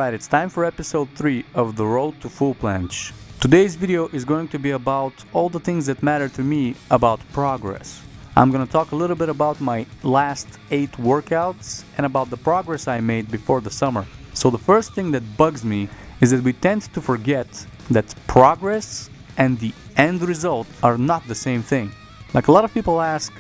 Alright, it's time for episode 3 of The Road to Full Planche. Today's video is going to be about all the things that matter to me about progress. I'm gonna talk a little bit about my last 8 workouts and about the progress I made before the summer. So the first thing that bugs me is that we tend to forget that progress and the end result are not the same thing. Like a lot of people ask,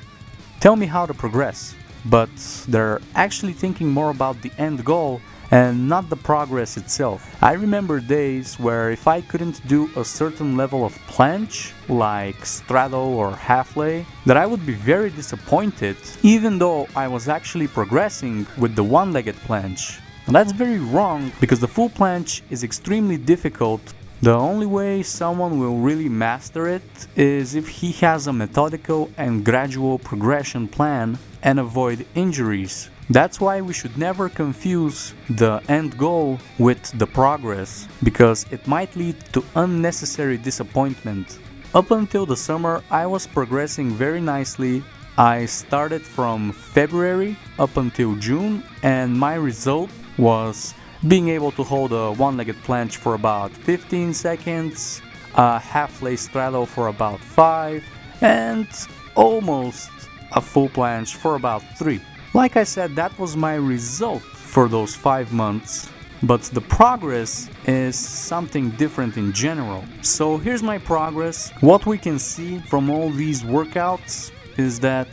tell me how to progress, but they're actually thinking more about the end goal and not the progress itself. I remember days where if I couldn't do a certain level of planche, like straddle or half lay, that I would be very disappointed even though I was actually progressing with the one-legged planche. And that's very wrong because the full planche is extremely difficult. The only way someone will really master it is if he has a methodical and gradual progression plan and avoid injuries. That's why we should never confuse the end goal with the progress, because it might lead to unnecessary disappointment. Up until the summer, I was progressing very nicely. I started from February up until June, and my result was being able to hold a one-legged planche for about 15 seconds, a half-lay straddle for about 5, and almost a full planche for about 3. Like I said, that was my result for those 5 months, but the progress is something different in general. So here's my progress. What we can see from all these workouts is that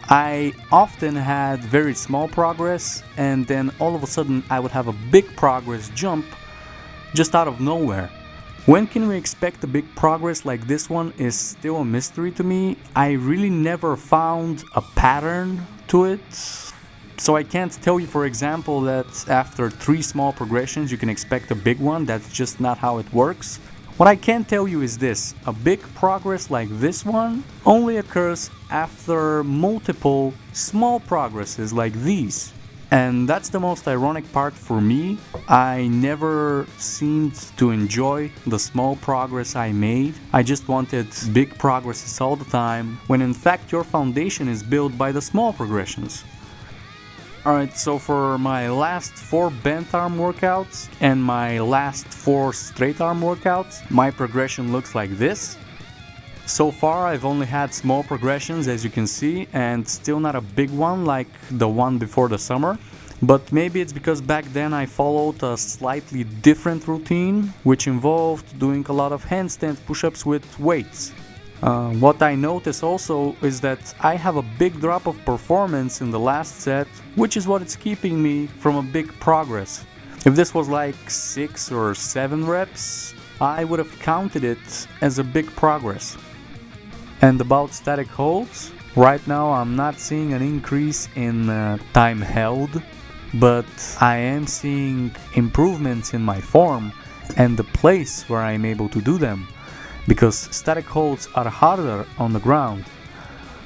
I often had very small progress, and then all of a sudden I would have a big progress jump just out of nowhere. When can we expect a big progress like this one is still a mystery to me. I really never found a pattern to it. So I can't tell you, for example, that after 3 small progressions you can expect a big one. That's just not how it works. What I can tell you is this: a big progress like this one only occurs after multiple small progresses like these. And that's the most ironic part for me. I never seemed to enjoy the small progress I made. I just wanted big progresses all the time, when in fact your foundation is built by the small progressions. Alright, so for my last 4 bent arm workouts and my last 4 straight arm workouts, my progression looks like this. So far I've only had small progressions, as you can see, and still not a big one like the one before the summer. But maybe it's because back then I followed a slightly different routine, which involved doing a lot of handstand push-ups with weights. What I notice also is that I have a big drop of performance in the last set, which is what is keeping me from a big progress. If this was like 6 or 7 reps, I would have counted it as a big progress. And about static holds, right now I'm not seeing an increase in time held, but I am seeing improvements in my form and the place where I'm able to do them, because static holds are harder on the ground.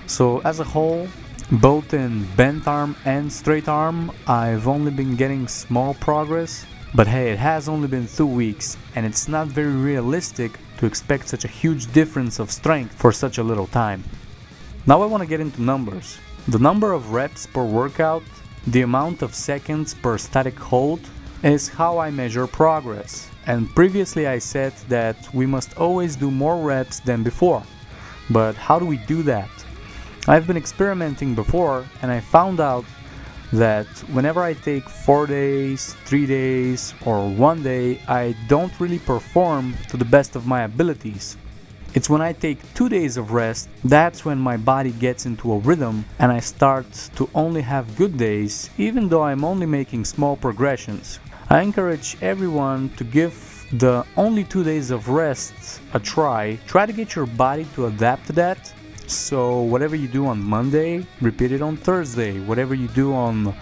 So as a whole, both in bent arm and straight arm, I've only been getting small progress. But hey, it has only been 2 weeks, and it's not very realistic to expect such a huge difference of strength for such a little time. Now I want to get into numbers. The number of reps per workout, the amount of seconds per static hold, is how I measure progress. And previously I said that we must always do more reps than before. But how do we do that? I've been experimenting before, and I found out that whenever I take 4 days, 3 days, or 1 day, I don't really perform to the best of my abilities. It's when I take 2 days of rest, that's when my body gets into a rhythm and I start to only have good days, even though I'm only making small progressions. I encourage everyone to give the only 2 days of rest a try. Try to get your body to adapt to that. So whatever you do on Monday, repeat it on Thursday. Whatever you do on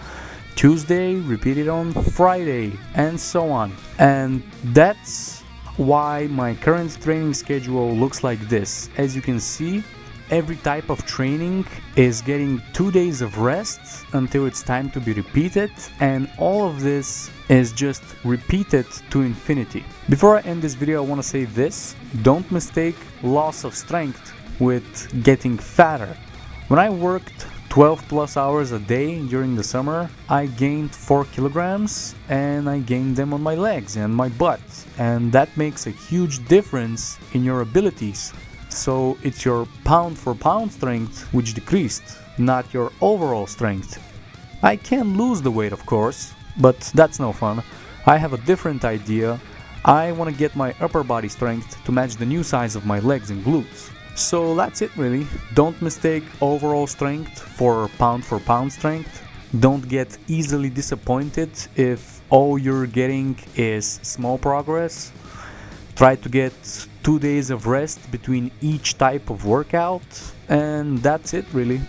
Tuesday, repeat it on Friday, and so on. And that's why my current training schedule looks like this. As you can see, every type of training is getting 2 days of rest until it's time to be repeated, and all of this is just repeated to infinity. Before I end this video, I want to say this: don't mistake loss of strength with getting fatter. When I worked 12 plus hours a day during the summer, I gained 4 kilograms and I gained them on my legs and my butt, and that makes a huge difference in your abilities. So it's your pound for pound strength which decreased, not your overall strength. I can lose the weight, of course, but that's no fun. I have a different idea. I want to get my upper body strength to match the new size of my legs and glutes. So that's it really. Don't mistake overall strength for pound strength. Don't get easily disappointed if all you're getting is small progress. Try to get 2 days of rest between each type of workout, and that's it really.